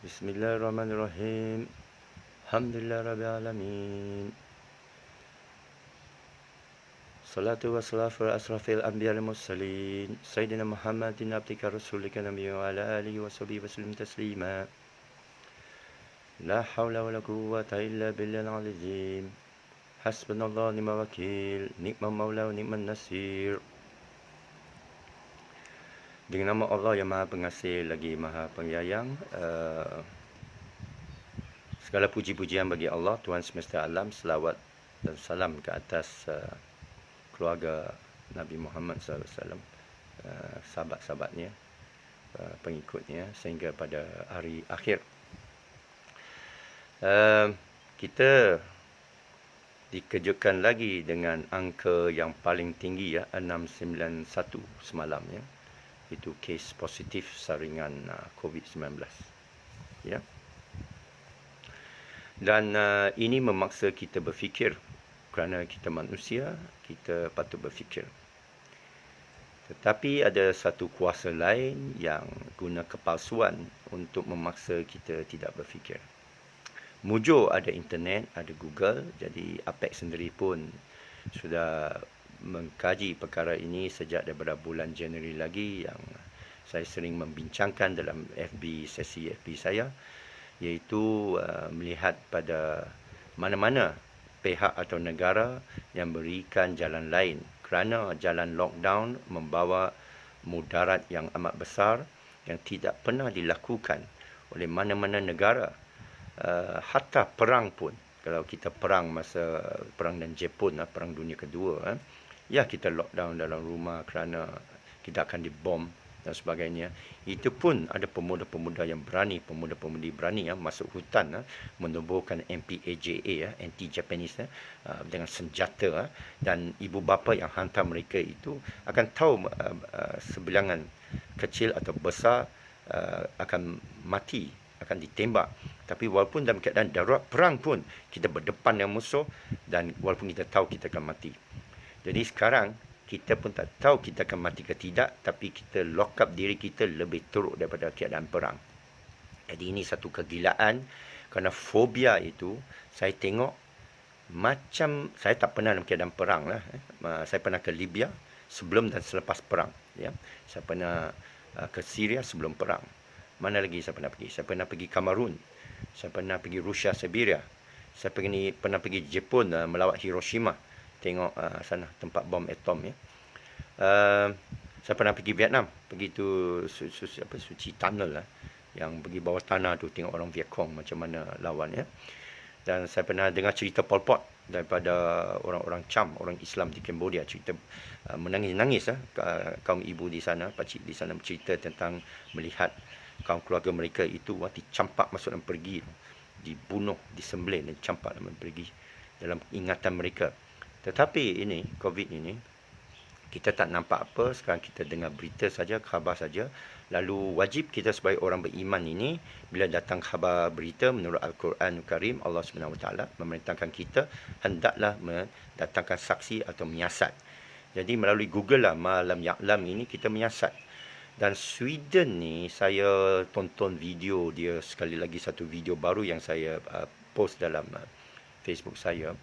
Bismillahirrahmanirrahim. Alhamdulillah Rabbil Alamin. Salatu wassalamu ala asrafil anbiya wal mursalin Sayyidina Muhammadin abdika rasulika nabiyyi wa ala alihi wa sahbihi wasallam taslima. La hawla wa la quwwata illa billahil azim. Hasbunallahu wa ni'mal wakil. Ni'mal maula wa ni'man nasir. Dengan nama Allah yang Maha Pengasih lagi Maha Penyayang, segala puji-pujian bagi Allah, Tuhan semesta alam. Selawat dan salam ke atas keluarga Nabi Muhammad SAW, sahabat-sahabatnya, pengikutnya sehingga pada hari akhir. Kita dikejutkan lagi dengan angka yang paling tinggi, 691 semalam, itu kes positif saringan COVID-19, ya. Dan ini memaksa kita berfikir, kerana kita manusia, kita patut berfikir. Tetapi ada satu kuasa lain yang guna kepalsuan untuk memaksa kita tidak berfikir. Mujur ada internet, ada Google, jadi APEC sendiri pun sudah mengkaji perkara ini sejak daripada bulan Januari lagi, yang saya sering membincangkan dalam sesi FB saya, iaitu melihat pada mana-mana pihak atau negara yang berikan jalan lain, kerana jalan lockdown membawa mudarat yang amat besar yang tidak pernah dilakukan oleh mana-mana negara. Hatta perang pun, kalau kita perang masa perang dan Jepun, perang dunia kedua, ya kita lockdown dalam rumah kerana kita akan dibom dan sebagainya. Itu pun ada pemuda-pemuda yang berani, pemuda-pemudi berani masuk hutan, menubuhkan MPAJA, anti-Japanese, dengan senjata, dan ibu bapa yang hantar mereka itu akan tahu sebilangan kecil atau besar akan mati, akan ditembak. Tapi walaupun dalam keadaan darurat perang pun, kita berdepan dengan musuh, dan walaupun kita tahu kita akan mati. Jadi sekarang kita pun tak tahu kita akan mati ke tidak, tapi kita lock up diri kita lebih teruk daripada keadaan perang. Jadi ini satu kegilaan, kerana fobia itu saya tengok macam saya tak pernah dalam keadaan perang lah. Saya pernah ke Libya sebelum dan selepas perang, ya. Saya pernah ke Syria sebelum perang. Mana lagi saya pernah pergi? Saya pernah pergi Kamerun. Saya pernah pergi Rusia, Siberia. Saya pernah pergi Jepun, melawat Hiroshima, tengok sana tempat bom atom, ya. Saya pernah pergi Vietnam, pergi tu Suci Tunnel, yang pergi bawah tanah tu, tengok orang Vietcong macam mana lawan, ya. Dan saya pernah dengar cerita Pol Pot daripada orang-orang Cham, orang Islam di Cambodia, cerita menangis-nangis, kaum ibu di sana, pakcik di sana bercerita tentang melihat kaum keluarga mereka itu dicampak masuk dan pergi, dibunuh, disembelih dan campak dan pergi dalam ingatan mereka. Tetapi ini, COVID ini, kita tak nampak apa. Sekarang kita dengar berita saja, khabar saja. Lalu wajib kita sebagai orang beriman ini, bila datang khabar berita menurut Al-Quran Karim, Allah SWT memerintahkan kita hendaklah mendatangkan saksi atau menyiasat. Jadi melalui Google lah, Malam Ya'lam ini, kita menyiasat. Dan Sweden ni, saya tonton video dia sekali lagi, satu video baru yang saya post dalam Facebook saya.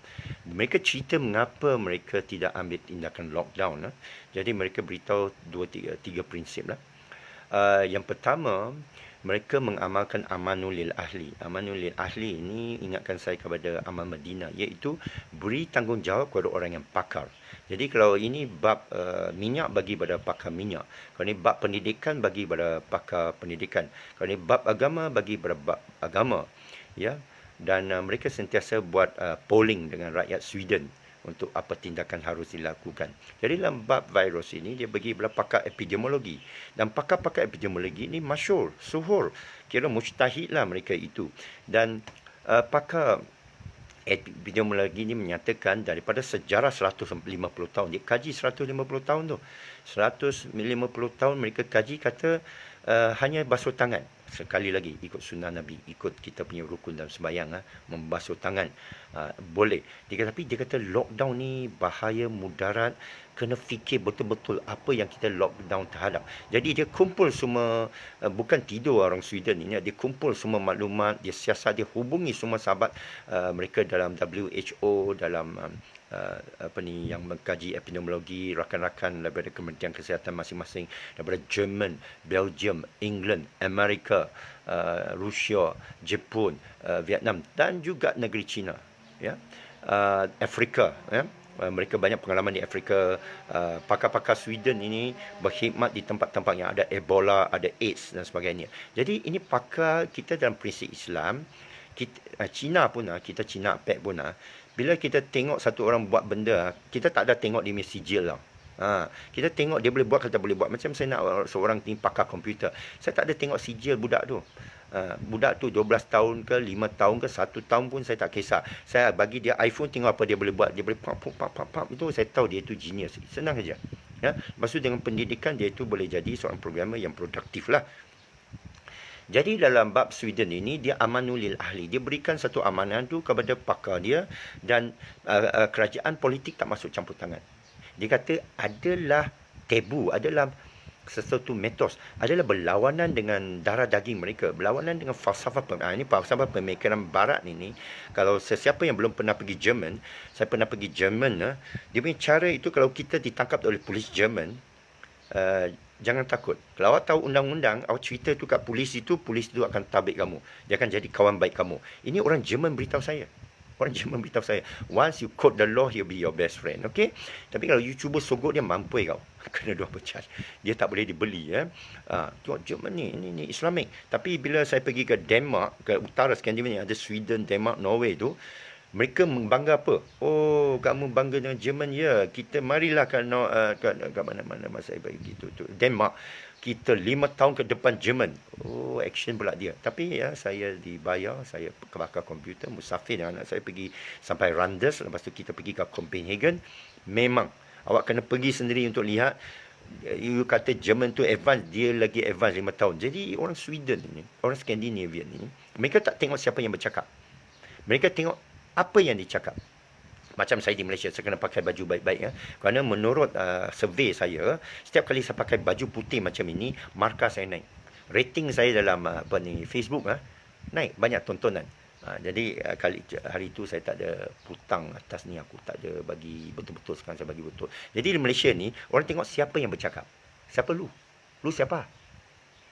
Mereka cerita mengapa mereka tidak ambil tindakan lockdown. Jadi mereka beritahu tiga prinsip lah. Yang pertama, mereka mengamalkan amanul lil ahli. Amanul lil ahli ini ingatkan saya kepada amal Madinah, iaitu beri tanggungjawab kepada orang yang pakar. Jadi kalau ini bab minyak, bagi pada pakar minyak. Kalau ini bab pendidikan, bagi pada pakar pendidikan. Kalau ini bab agama, bagi pada bab agama, ya. Dan mereka sentiasa buat polling dengan rakyat Sweden untuk apa tindakan harus dilakukan. Jadi dalam bab virus ini, dia bagi belah pakar epidemiologi. Dan pakar-pakar epidemiologi ini masyhur, suhur, kira mujtahid lah mereka itu. Dan pakar epidemiologi ini menyatakan daripada sejarah 150 tahun, dia kaji 150 tahun tu. 150 tahun mereka kaji, kata hanya basuh tangan. sekali lagi ikut sunnah Nabi, ikut kita punya rukun dalam sembahyang, membasuh tangan, boleh. Tapi dia kata lockdown ni bahaya, mudarat, kena fikir betul-betul apa yang kita lockdown terhadap. Jadi dia kumpul semua, bukan tidur orang Sweden ini, dia kumpul semua maklumat, dia siasat, dia hubungi semua sahabat mereka dalam WHO, dalam yang mengkaji epidemiologi, rakan-rakan daripada Kementerian Kesihatan masing-masing, daripada Jerman, Belgium, England, Amerika, Rusia, Jepun, Vietnam dan juga negeri China, ya, Afrika, ya. Mereka banyak pengalaman di Afrika. Pakar-pakar Sweden ini berkhidmat di tempat-tempat yang ada Ebola, ada AIDS dan sebagainya. Jadi ini pakar kita dalam prinsip Islam. Cina pun, kita Cina APEC pun, bila kita tengok satu orang buat benda, kita tak ada tengok dia punya sijil lah. Kita tengok dia boleh buat ke tak boleh buat. Macam saya nak seorang ni pakar komputer, saya tak ada tengok sijil budak tu. Budak tu 12 tahun ke 5 tahun ke 1 tahun pun saya tak kisah. Saya bagi dia iPhone, tengok apa dia boleh buat. Dia boleh pap itu saya tahu dia tu genius. Senang saja. Ya. Lepas tu dengan pendidikan dia tu boleh jadi seorang programmer yang produktif lah. Jadi dalam bab Sweden ini, dia amanul lil ahli. Dia berikan satu amanah tu kepada pakar dia, dan kerajaan politik tak masuk campur tangan. Dia kata adalah tabu, adalah sesuatu mitos, adalah berlawanan dengan darah daging mereka, berlawanan dengan falsafah. Ini falsafah pemikiran barat ini. Kalau sesiapa yang belum pernah pergi Jerman, saya pernah pergi Jerman, dia punya cara itu, kalau kita ditangkap oleh polis Jerman, jangan takut. Kalau awak tahu undang-undang, awak cerita tu kat polis itu akan tabik kamu. Dia akan jadi kawan baik kamu. Ini orang Jerman beritahu saya. Orang Jerman beritahu saya, once you quote the law, he'll be your best friend. Okay? Tapi kalau you cuba sogok dia, mampu kau. Kena 2 charge. Dia tak boleh dibeli. Tengok Jerman ni Islamik. Tapi bila saya pergi ke Denmark, ke utara Skandinavia, ada Sweden, Denmark, Norway tu, mereka membangga apa? Oh, kamu bangga dengan Jerman, ya. Kita marilah ke mana-mana masa saya pergi tu Denmark. Kita 5 tahun ke depan Jerman. Oh, action pula dia. Tapi ya, saya dibayar, saya bakar komputer, musafir dengan anak saya pergi sampai Randers. Lepas tu kita pergi ke Copenhagen. Memang awak kena pergi sendiri untuk lihat. You kata Jerman tu advance, dia lagi advance 5 tahun. Jadi orang Sweden ni, orang Scandinavian ni, mereka tak tengok siapa yang bercakap. Mereka tengok apa yang dicakap. Macam saya di Malaysia, saya kena pakai baju baik-baik, ya. Kerana menurut survey saya, setiap kali saya pakai baju putih macam ini, markah saya naik. Rating saya dalam Facebook naik, banyak tontonan. Jadi hari itu saya tak ada putang atas ni, aku tak ada bagi betul-betul, sekarang saya bagi betul. Jadi di Malaysia ni, orang tengok siapa yang bercakap. Siapa lu? Lu siapa?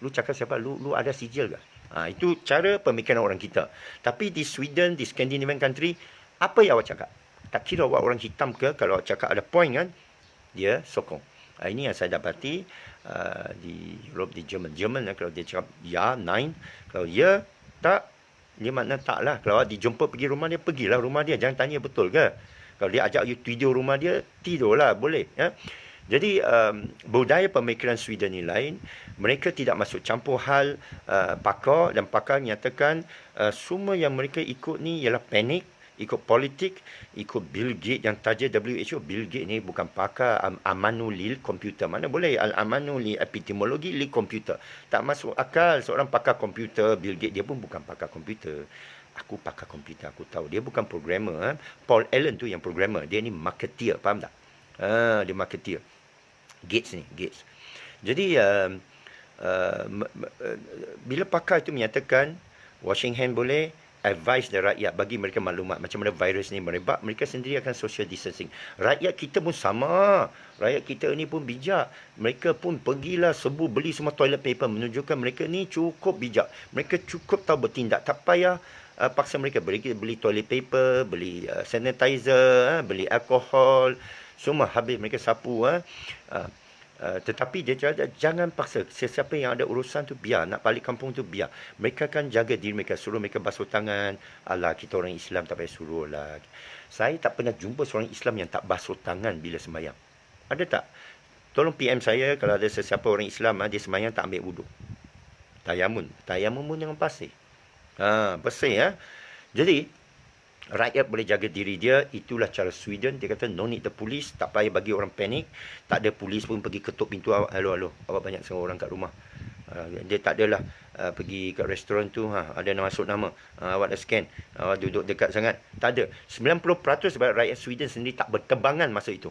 Lu cakap siapa? Lu ada sijil ke? Itu cara pemikiran orang kita. Tapi di Sweden, di Scandinavian country, apa yang awak cakap? Tak kira awak orang hitam ke, kalau awak cakap ada point kan, dia sokong. Ini yang saya dapati di Europe, di Jerman. Kalau dia cakap ya, 9. Kalau ya, tak, dia makna tak lah. Kalau awak dijumpa pergi rumah dia, pergilah rumah dia. Jangan tanya betul ke. Kalau dia ajak you tidur rumah dia, tidurlah, boleh. Ya? Jadi budaya pemikiran Sweden ni lain. Mereka tidak masuk campur hal pakar, dan pakar menyatakan semua yang mereka ikut ni ialah panik, ikut politik, ikut Bill Gates yang taja WHO. Bill Gates ni bukan pakar amanu lil komputer. Mana boleh amanu lil epidemiologi lil komputer. Tak masuk akal seorang pakar komputer. Bill Gates dia pun bukan pakar komputer. Aku pakar komputer, aku tahu. Dia bukan programmer. Paul Allen tu yang programmer. Dia ni marketeer, faham tak? Dia marketeer. Gates ni, Gates. Jadi bila pakar itu menyatakan washing hand boleh, advise the rakyat, bagi mereka maklumat macam mana virus ni merebak, mereka sendiri akan social distancing. Rakyat kita pun sama. Rakyat kita ni pun bijak. Mereka pun pergilah beli semua toilet paper, menunjukkan mereka ni cukup bijak. Mereka cukup tahu bertindak. Tak payah paksa mereka beli toilet paper, beli sanitizer, beli alkohol. Semua habis mereka sapu. Tetapi dia cakap, jangan paksa. Sesiapa yang ada urusan tu biar. Nak balik kampung tu biar. Mereka akan jaga diri mereka. Suruh mereka basuh tangan. Alah, kita orang Islam tak payah suruh lah. Saya tak pernah jumpa seorang Islam yang tak basuh tangan bila sembahyang. Ada tak? Tolong PM saya kalau ada sesiapa orang Islam, dia sembahyang tak ambil wuduk. Tayamun. Tayamun pun dengan pasir. Pasir, ya. Jadi, rakyat boleh jaga diri dia. Itulah cara Sweden. Dia kata no need the police. Tak payah bagi orang panik. Tak ada polis pun pergi ketuk pintu awak. Halo, awak banyak sangat orang kat rumah. Dia tak adalah pergi kat restoran tu, ada nak masuk nama, awak dah scan, awak duduk dekat sangat. Tak ada. 90% sebab rakyat Sweden sendiri tak berterbangan masa itu.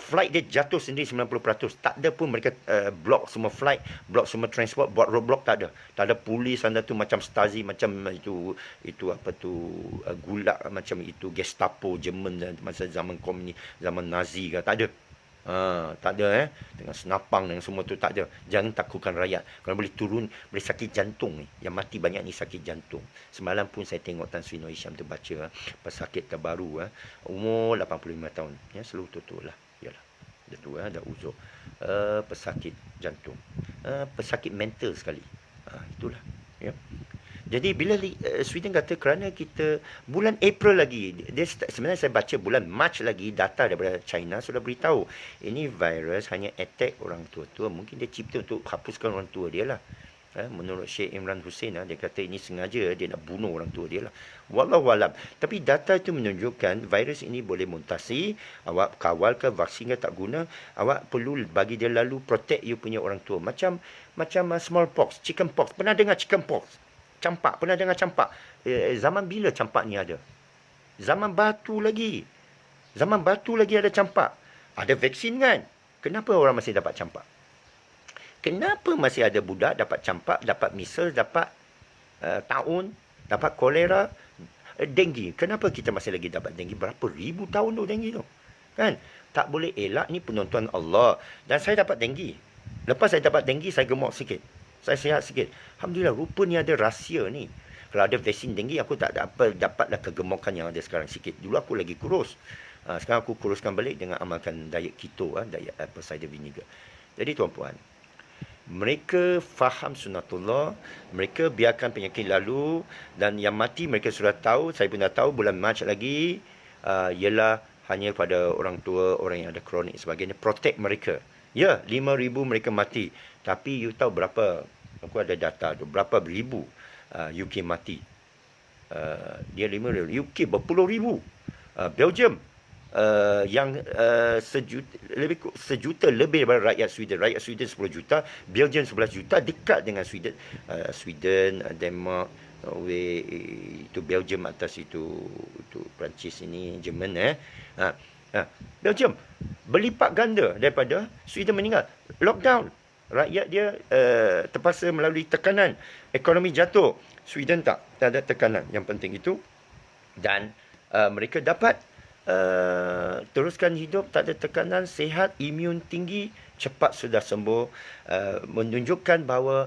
Flight dia jatuh sendiri 90%. Tak ada pun mereka block semua flight, block semua transport, buat roadblock, tak ada. Tak ada polis anda tu macam Stasi, macam itu apa tu, gulag, macam itu Gestapo Jerman masa zaman komunis, zaman Nazi ke, tak ada. Tak ada dengan senapang dan semua tu, tak ada. Jangan takutkan rakyat. Kalau boleh turun, boleh sakit jantung ni. Yang mati banyak ni sakit jantung. Semalam pun saya tengok Tan Sri Nur Hisham tu baca pesakit terbaru, umur 85 tahun. Ya, seluruh tu lah. Yalah. Dia tua, dah uzur. Pesakit jantung. Pesakit mental sekali. Itulah. Ya. Jadi bila Sweden kata kerana kita bulan April lagi, sebenarnya saya baca bulan Mac lagi, data daripada China sudah beritahu ini virus hanya attack orang tua-tua. Mungkin dia cipta untuk hapuskan orang tua dia lah. Menurut Sheikh Imran Hussein, dia kata ini sengaja dia nak bunuh orang tua dia lah. Wallahualam. Tapi data itu menunjukkan virus ini boleh mutasi. Awak kawal ke, vaksin ke tak guna, awak perlu bagi dia lalu protect you punya orang tua. Macam smallpox, chickenpox. Pernah dengar chickenpox? Campak, pernah dengar campak? Zaman bila campak ni ada? Zaman batu lagi. Zaman batu lagi ada campak. Ada vaksin kan? Kenapa orang masih dapat campak? Kenapa masih ada budak dapat campak, dapat measles, dapat taun, dapat kolera, denggi? Kenapa kita masih lagi dapat denggi? Berapa ribu tahun tu denggi tu? Kan? Tak boleh elak, ni penonton Allah. Dan saya dapat denggi. Lepas saya dapat denggi, saya gemuk sikit. Saya sihat sikit. Alhamdulillah, rupanya ada rahsia ni. Kalau ada vaksin denggi, aku tak dapatlah kegemukan yang ada sekarang sikit. Dulu aku lagi kurus. Sekarang aku kuruskan balik dengan amalkan diet keto, diet apple cider vinegar. Jadi tuan-puan, mereka faham sunnatullah, mereka biarkan penyakit lalu, dan yang mati mereka sudah tahu, saya pun dah tahu bulan Mac lagi, ialah hanya pada orang tua, orang yang ada kronik sebagainya, protect mereka. Ya, 5,000 mereka mati. Tapi you tahu berapa, aku ada data tu, berapa ribu UK mati. Dia 5,000, UK berpuluh ribu. Belgium, yang sejuta lebih daripada rakyat Sweden. Rakyat Sweden 10 juta, Belgium 11 juta, dekat dengan Sweden. Sweden, Denmark, Norway, itu Belgium atas itu Perancis ini, Jerman. Belgium berlipat ganda daripada Sweden meninggal. Lockdown. Rakyat dia terpaksa melalui tekanan. Ekonomi jatuh. Sweden tak ada tekanan. Yang penting itu. Dan mereka dapat teruskan hidup, tak ada tekanan, sihat, imun tinggi, cepat sudah sembuh. Menunjukkan bahawa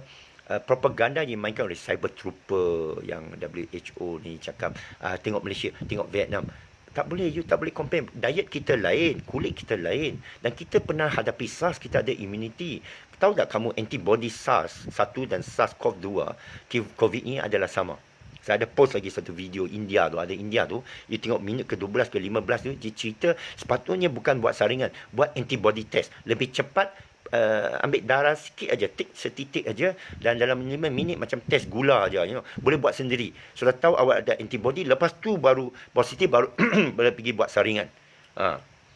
propaganda yang dimainkan oleh cyber trooper yang WHO ni cakap, tengok Malaysia, tengok Vietnam. Tak boleh, you tak boleh compare. Diet kita lain, kulit kita lain. Dan kita pernah hadapi SARS, kita ada immunity. Tahu tak kamu antibody SARS 1 dan SARS-CoV-2, COVID ni adalah sama. Saya ada post lagi satu video India tu. Ada India tu, you tengok minit ke-12 ke 15 tu, dia cerita sepatutnya bukan buat saringan, buat antibody test. Lebih cepat, ambil darah sikit aja, setitik aja, dan dalam 5 minit macam test gula aja, boleh buat sendiri. Sudah tahu awak ada antibody, lepas tu baru positif, baru boleh pergi buat saringan.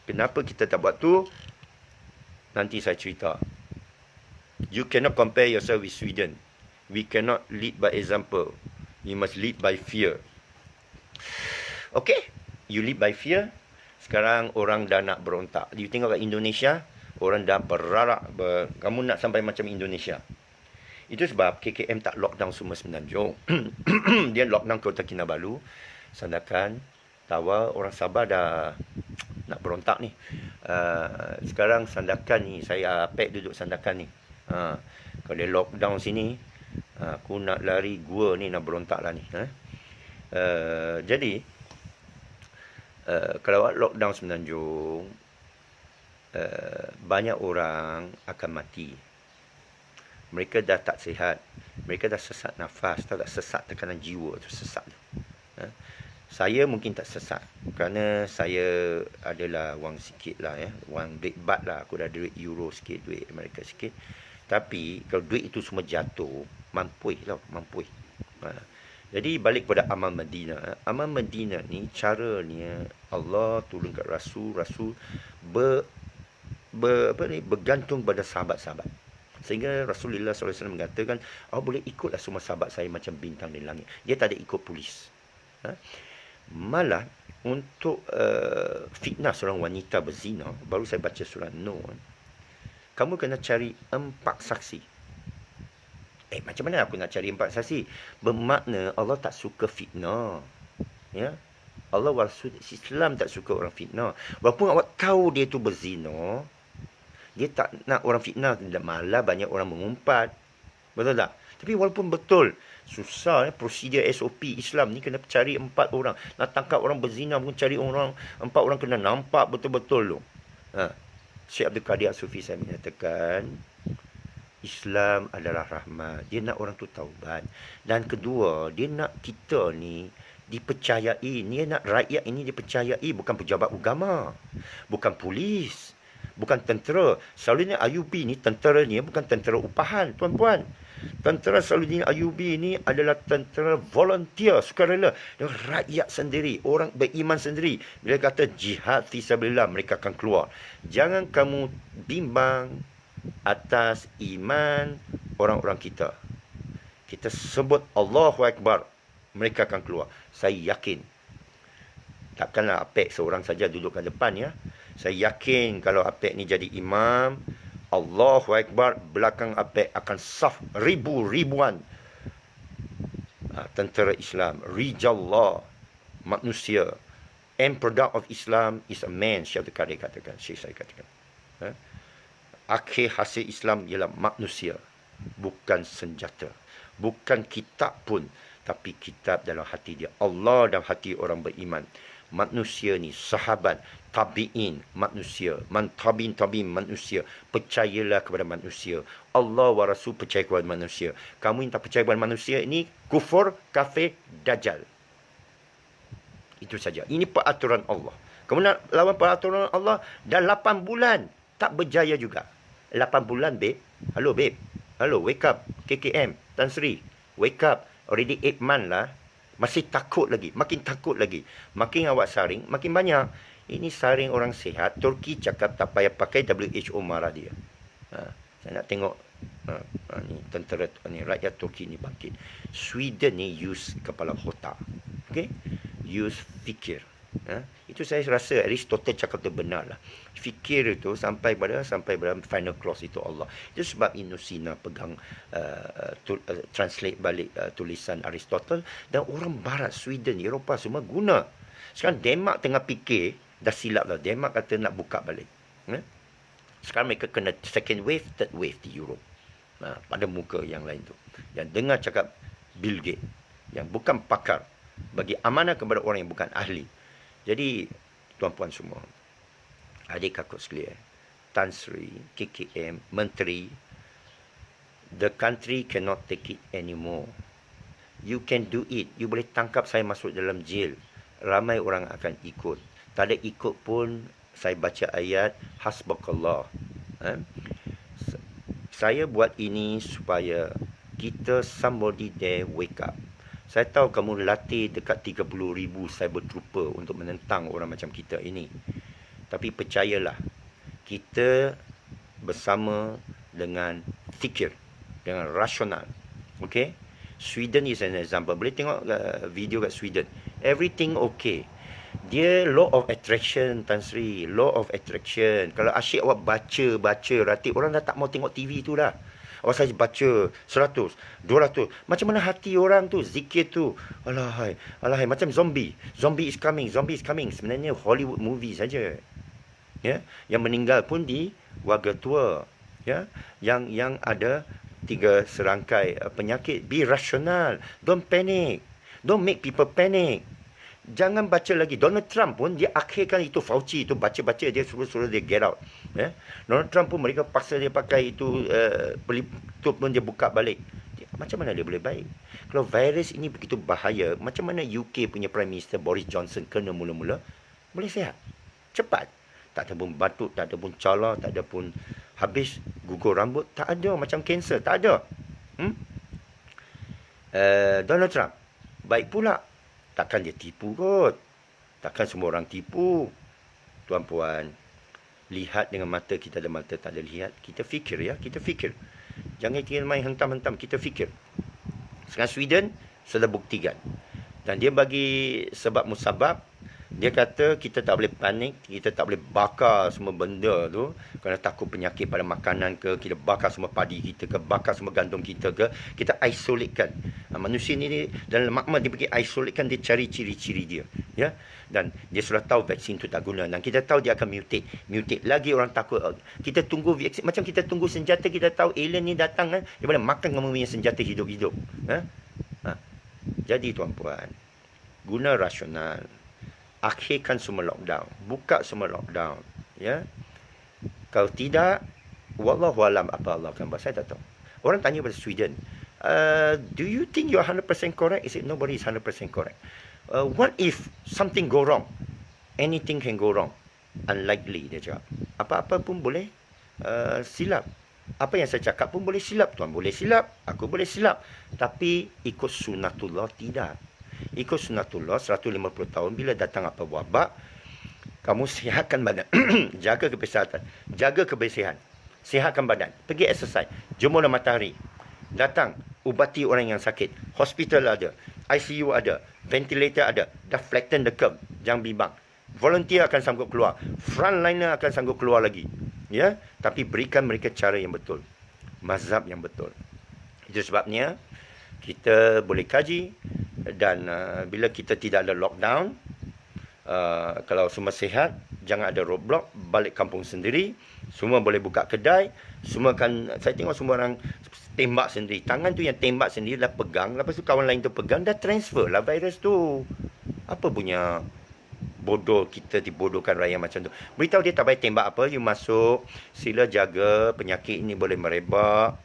Kenapa kita tak buat tu? Nanti saya cerita. You cannot compare yourself with Sweden. We cannot lead by example. You must lead by fear. Okay, you lead by fear. Sekarang orang dah nak berontak. You tengok kat Indonesia, orang dah berarak, kamu nak sampai macam Indonesia. Itu sebab KKM tak lockdown semua Semenanjung. Dia lockdown Kota Kinabalu, Sandakan, Tawau. Orang Sabah dah nak berontak ni. Sekarang Sandakan ni, saya Apek duduk Sandakan ni. Kalau dia lockdown sini, aku nak lari gua ni, nak berontak lah ni. Jadi, kalau lockdown Semenanjung, banyak orang akan mati. Mereka dah tak sihat. Mereka dah sesak nafas. Tak sesak tekanan jiwa tu, sesak. Saya mungkin tak sesak, kerana saya adalah wang sikit lah, wang duit bat lah. Aku dah duit euro sikit, duit Amerika sikit. Tapi kalau duit itu semua jatuh, mampui tau, mampui. Jadi balik kepada amal Madinah. Amal Madinah ni caranya Allah turun kat Rasul bergantung pada sahabat-sahabat. Sehingga Rasulullah SAW mengatakan, boleh ikutlah semua sahabat saya macam bintang di langit. Dia tak ada ikut polis. Malah untuk fitnah seorang wanita berzina, baru saya baca surah Nur, kamu kena cari 4 saksi. Macam mana aku nak cari 4 saksi? Bermakna Allah tak suka fitnah. Ya, Allah wa Rasul Islam tak suka orang fitnah. Walaupun awak tahu dia tu berzina, dia tak nak orang fitnah. Malah banyak orang mengumpat. Betul tak? Tapi walaupun betul, susah prosedur SOP Islam ni kena cari 4 orang. Nak tangkap orang berzina pun cari orang 4 orang kena nampak betul-betul tu. Syekh Abdul Qadir As-Sufi saya menyatakan Islam adalah rahmat. Dia nak orang tu taubat. Dan kedua, dia nak kita ni dipercayai. Dia nak rakyat ini dipercayai, bukan pejabat agama, bukan polis, bukan tentera. Selalunya IUB ni tentera ni bukan tentera upahan, tuan-puan. Tentera selalunya IUB ni adalah tentera volunteer, sukarela. Dia rakyat sendiri, orang beriman sendiri. Bila kata jihad fisabilillah, mereka akan keluar. Jangan kamu bimbang atas iman orang-orang kita. Kita sebut Allahu Akbar, mereka akan keluar. Saya yakin. Takkanlah Apek seorang saja duduk kat depan ya. Saya yakin kalau Apek ni jadi imam, Allahu Akbar, belakang Apek akan saf ribuan tentera Islam. Rijallah, manusia. End product of Islam is a man, Syekh Abdul Qadir katakan. Syekh saya katakan. Akhir hasil Islam ialah manusia, bukan senjata, bukan kitab pun, tapi kitab dalam hati dia. Allah dalam hati orang beriman. Manusia ni sahabat, tabi'in manusia, man tabi'in manusia. Percayalah kepada manusia. Allah wa Rasul percaya kepada manusia. Kamu yang tak percaya kepada manusia ini kufur, kafir, dajjal. Itu saja. Ini peraturan Allah. Kamu nak lawan peraturan Allah, dah 8 bulan tak berjaya juga. 8 bulan, babe. Hello, babe. Hello, wake up. KKM, Tan Sri. Wake up. Already 8 months lah. Masih takut lagi. Makin takut lagi. Makin awak saring, makin banyak. Ini saring orang sihat. Turki cakap tak payah pakai, WHO marah dia. Saya nak tengok ni tentera ni, rakyat Turki ni bangkit. Sweden ni use kepala otak. Okay? Use fikir. Itu saya rasa Aristotle cakap tu benar lah. Fikir itu sampai pada final clause itu Allah. Itu sebab Indochina pegang translate balik tulisan Aristotle, dan orang barat, Sweden, Eropah semua guna. Sekarang Denmark tengah fikir, dah silap lah. Denmark kata nak buka balik. Sekarang mereka kena second wave, third wave di Europe. Pada muka yang lain tu. Yang dengar cakap Bill Gates, yang bukan pakar, bagi amanah kepada orang yang bukan ahli. Jadi, tuan-puan semua, adik kakak sekalian, Tan Sri, KKM, Menteri, the country cannot take it anymore. You can do it. You boleh tangkap saya masuk dalam jail. Ramai orang akan ikut. Tak ada ikut pun, saya baca ayat, hasbakallah. Saya buat ini supaya kita, somebody there wake up. Saya tahu kamu latih dekat 30,000 cyber trooper untuk menentang orang macam kita ini. Tapi percayalah, kita bersama dengan fikir, dengan rasional. Okay? Sweden is an example. Boleh tengok video kat Sweden. Everything okay. Dia law of attraction, Tan Sri. Law of attraction. Kalau asyik awak baca, ratib, orang dah tak mau tengok TV tu dah. Awak saja baca 100, 200. Macam mana hati orang tu, zikir tu. Alahai. Macam zombie. Zombie is coming. Sebenarnya Hollywood movie saja. Ya, yang meninggal pun di warga tua. Ya, yang ada 3 serangkai penyakit. Be rational. Don't panic. Don't make people panic. Jangan baca lagi. Donald Trump pun dia akhirkan itu. Fauci itu baca-baca, dia suruh dia get out. Donald Trump pun mereka paksa dia pakai itu, pelitup pun dia buka balik. Macam mana dia boleh baik? Kalau virus ini begitu bahaya, macam mana UK punya Prime Minister Boris Johnson kena mula-mula boleh sihat? Cepat. Tak ada pun batuk, tak ada pun cala, tak ada pun habis gugur rambut, tak ada. Macam kanser, tak ada. Donald Trump baik pula. Takkan dia tipu kot. Takkan semua orang tipu. Tuan-puan, lihat dengan mata, kita ada mata tak ada lihat. Kita fikir ya, kita fikir. Jangan kita main hentam-hentam, kita fikir. Sekarang Sweden sudah buktikan. Dan dia bagi sebab musabab, dia kata kita tak boleh panik, kita tak boleh bakar semua benda tu kerana takut penyakit pada makanan ke, kita bakar semua padi kita ke, bakar semua gandum kita ke, kita isolatekan. Manusia ni dalam makmal dia pergi isolatekan, dia cari ciri-ciri dia, ya. Dan dia sudah tahu vaksin tu tak guna, dan kita tahu dia akan mutate lagi. Orang takut. Kita tunggu vaksin macam kita tunggu senjata. Kita tahu alien ni datang kan, dia boleh makan kamu punya senjata hidup-hidup, Jadi tuan-puan, guna rasional, akhirkan semua lockdown, buka semua lockdown, ya. Kalau tidak, wallahu alam apa Allah akan buat, saya tak tahu. Orang tanya pada Sweden, do you think you're 100% correct? Is it nobody is 100% correct? What if something go wrong? Anything can go wrong. Unlikely, dia cakap. Apa-apa pun boleh silap. Apa yang saya cakap pun boleh silap. Tuan boleh silap, aku boleh silap. Tapi ikut sunnatullah tidak. Ikut sunnatullah 150 tahun, bila datang apa wabak, kamu sihatkan badan. Jaga kesihatan. Jaga kebersihan. Sihatkan badan. Pergi exercise. Jemurlah matahari. Datang, ubati orang yang sakit. Hospital ada. ICU ada. Ventilator ada. Dah flatten the curve. Jangan bimbang. Volunteer akan sanggup keluar. Frontliner akan sanggup keluar lagi. Ya, tapi berikan mereka cara yang betul. Mazhab yang betul. Itu sebabnya kita boleh kaji. Dan bila kita tidak ada lockdown, kalau semua sihat, jangan ada roadblock, balik kampung sendiri, semua boleh buka kedai, semua kan, saya tengok semua orang tembak sendiri. Tangan tu yang tembak sendiri dah pegang, lepas tu kawan lain tu pegang, dah transfer lah virus tu. Apa punya bodoh kita dibodohkan rakyat macam tu. Beritahu dia tak payah tembak apa, you masuk, sila jaga, penyakit ini boleh merebak.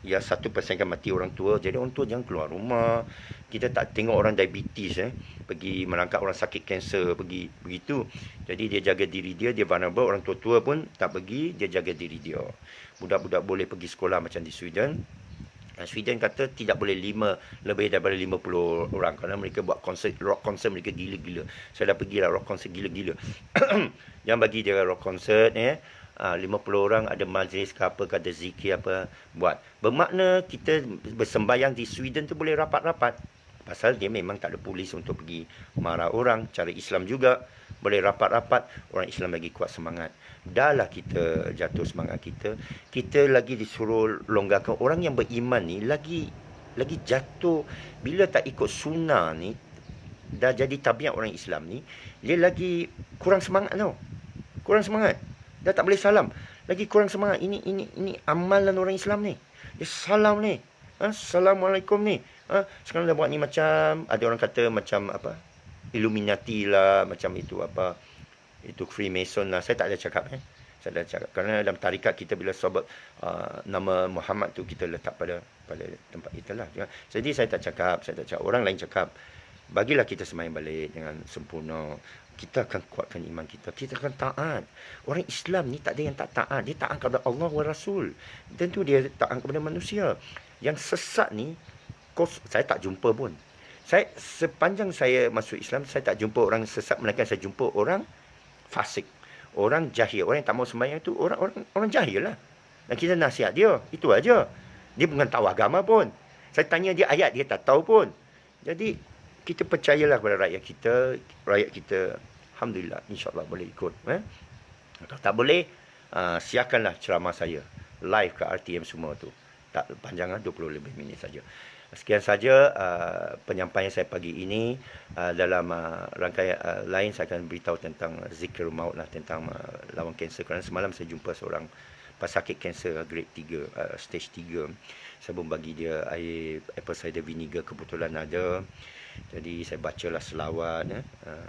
Ya, 1% kan mati orang tua. Jadi orang tua jangan keluar rumah. Kita tak tengok orang diabetes pergi merangkap orang sakit kanser, pergi begitu. Jadi dia jaga diri dia, dia vulnerable. Orang tua-tua pun tak pergi, dia jaga diri dia. Budak-budak boleh pergi sekolah macam di Sweden. Sweden kata tidak boleh lebih daripada 50 orang kerana mereka buat konsert, rock concert mereka gila-gila. Saya dah pergi lah rock concert gila-gila. Yang bagi dia rock concert 50 orang, ada majlis ke apa, ke ada zikir apa buat. Bermakna kita bersembayang di Sweden tu boleh rapat-rapat. Pasal dia memang tak ada polis untuk pergi marah orang. Cara Islam juga boleh rapat-rapat, orang Islam lagi kuat semangat. Dahlah kita jatuh semangat kita. Kita lagi disuruh longgarkan. Orang yang beriman ni lagi jatuh. Bila tak ikut sunnah ni, dah jadi tabiat orang Islam ni, dia lagi kurang semangat tau. Kurang semangat. Dah tak boleh salam. Lagi kurang semangat. Ini amalan orang Islam ni. Dia salam ni. Assalamualaikum ni. Sekarang dah buat ni macam, ada orang kata macam apa? Illuminati lah, macam itu apa? Itu Freemason lah. Saya tak ada cakap. Saya dah cakap. Kerana dalam tarikat kita bila sebut nama Muhammad tu, kita letak pada tempat kita lah. Jadi saya tak cakap. Orang lain cakap. Bagilah kita sembahyang balik dengan sempurna. Kita akan kuatkan iman kita. Kita akan taat. Orang Islam ni tak ada yang tak taat. Dia taat kepada Allah wa Rasul. Tentu dia taat kepada manusia. Yang sesat ni, saya tak jumpa pun. Sepanjang saya masuk Islam, saya tak jumpa orang sesat. Melainkan saya jumpa orang fasik. Orang jahil. Orang yang tak mau sembahyang itu orang jahil lah. Dan kita nasihat dia. Itu aja. Dia bukan tahu agama pun. Saya tanya dia ayat, dia tak tahu pun. Jadi kita percayalah kepada rakyat kita. Rakyat kita, alhamdulillah, insyaAllah boleh ikut. Kalau tak boleh, siarkanlah ceramah saya live ke RTM semua tu. Tak panjang, 20 lebih minit saja. Sekian saja penyampaian saya pagi ini. Dalam rangkaian lain saya akan beritahu tentang zikir maut lah, tentang lawan kanser. Kerana semalam saya jumpa seorang pesakit kanser grade 3, stage 3. Saya pun bagi dia air apple cider vinegar, kebetulan ada. Jadi saya bacalah selawat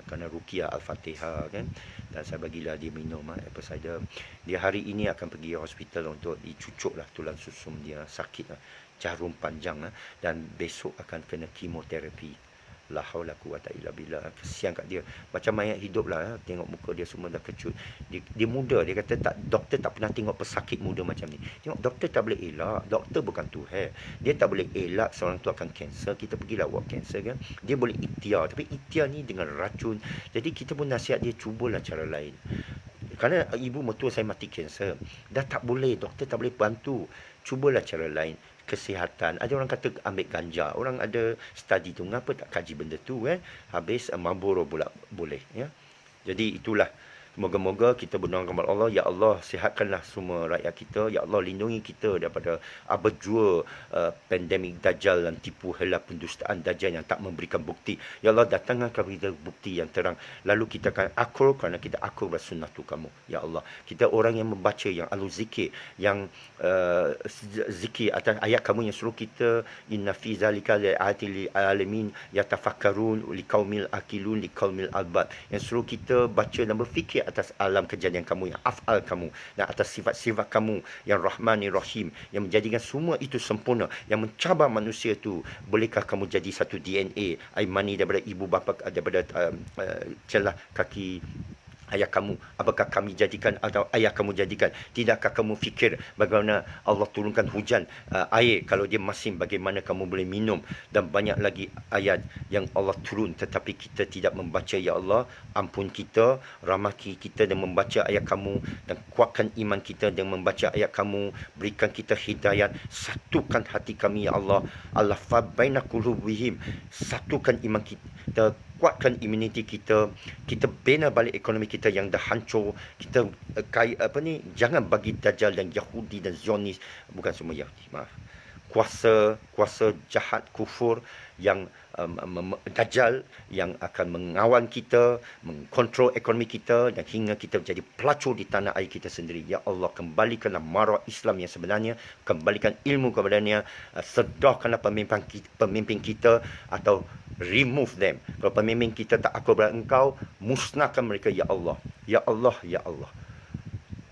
kerana Ruqyah Al-Fatihah kan, dan saya bagilah dia minum apple cider. Dia hari ini akan pergi hospital untuk dicucuklah tulang susum dia, sakit jarum panjang dan besok akan kena kemoterapi. La haula quwata illa billah. Kesian kat dia. Macam mayat hidup lah. Tengok muka dia semua dah kecut. Dia muda. Dia kata doktor tak pernah tengok pesakit muda macam ni. Tengok, doktor tak boleh elak. Doktor bukan Tuhan. Dia tak boleh elak seorang tu akan kanser. Kita pergilah buat kanser kan. Dia boleh ikhtiar. Tapi ikhtiar ni dengan racun. Jadi kita pun nasihat dia, cubalah cara lain. Kerana ibu mertua saya mati kanser. Dah tak boleh, doktor tak boleh bantu. Cubalah cara lain. Kesihatan. Ada orang kata ambil ganja. Orang ada study tu. Mengapa tak kaji benda tu kan? Habis Marlboro pula boleh. Ya? Jadi itulah. Moga-moga kita berdoa kepada Allah, ya Allah sihatkanlah semua rakyat kita, ya Allah lindungi kita daripada abjua pandemik dajjal dan tipu hela pendustaan dajjal yang tak memberikan bukti. Ya Allah datangkan kepada bukti yang terang. Lalu kita akan akur kerana kita akur pada sunnah-Tu kamu. Ya Allah, kita orang yang membaca, yang ahlu zikir, yang zikir atas ayat kamu yang suruh kita inna fi zalika laatil alamin yatafakkarun liqaumil akilun liqaumil albab, yang suruh kita baca dan berfikir atas alam kejadian kamu, yang afal kamu, dan atas sifat-sifat kamu yang rahmani rahim, yang menjadikan semua itu sempurna, yang mencabar manusia itu. Bolehkah kamu jadi satu DNA air mani daripada ibu bapa, daripada celah kaki ayah kamu? Apakah kami jadikan atau ayah kamu jadikan? Tidakkah kamu fikir bagaimana Allah turunkan hujan air kalau dia masin, bagaimana kamu boleh minum? Dan banyak lagi ayat yang Allah turun tetapi kita tidak membaca. Ya Allah, ampun kita, rahmati kita dan membaca ayat kamu, dan kuatkan iman kita dengan membaca ayat kamu. Berikan kita hidayat, satukan hati kami ya Allah. Allah fa baina qulubihim, satukan iman kita, kuatkan imuniti kita, kita bina balik ekonomi kita yang dah hancur. Kita jangan bagi Dajjal dan Yahudi dan Zionis, bukan semua Yahudi, maaf, kuasa jahat kufur yang Dajjal yang akan mengawal kita, mengkontrol ekonomi kita, dan hingga kita menjadi pelacur di tanah air kita sendiri. Ya Allah, kembalikanlah marak Islam yang sebenarnya, kembalikan ilmu kepadanya, sedahkanlah pemimpin kita atau remove them. Kalau pemimpin kita tak akur kepada Engkau, musnahkan mereka ya Allah. Ya Allah, ya Allah.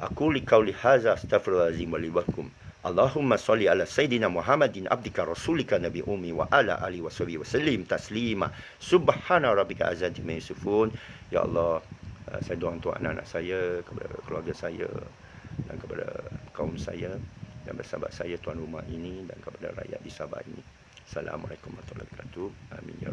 Aku liqauli hadza astaghfirullahalazim wa li wakum. Allahumma salli ala Sayyidina Muhammadin abdika rasulika nabi ummi wa ala alihi wa sahbihi wasallim taslima. Subhana rabbika azati ma yasifun. Ya Allah, saya doa untuk anak-anak saya, kepada keluarga saya, dan kepada kaum saya, dan sahabat saya tuan rumah ini, dan kepada rakyat di Sabah ini. Assalamualaikum warahmatullahi wabarakatuh. Amin ya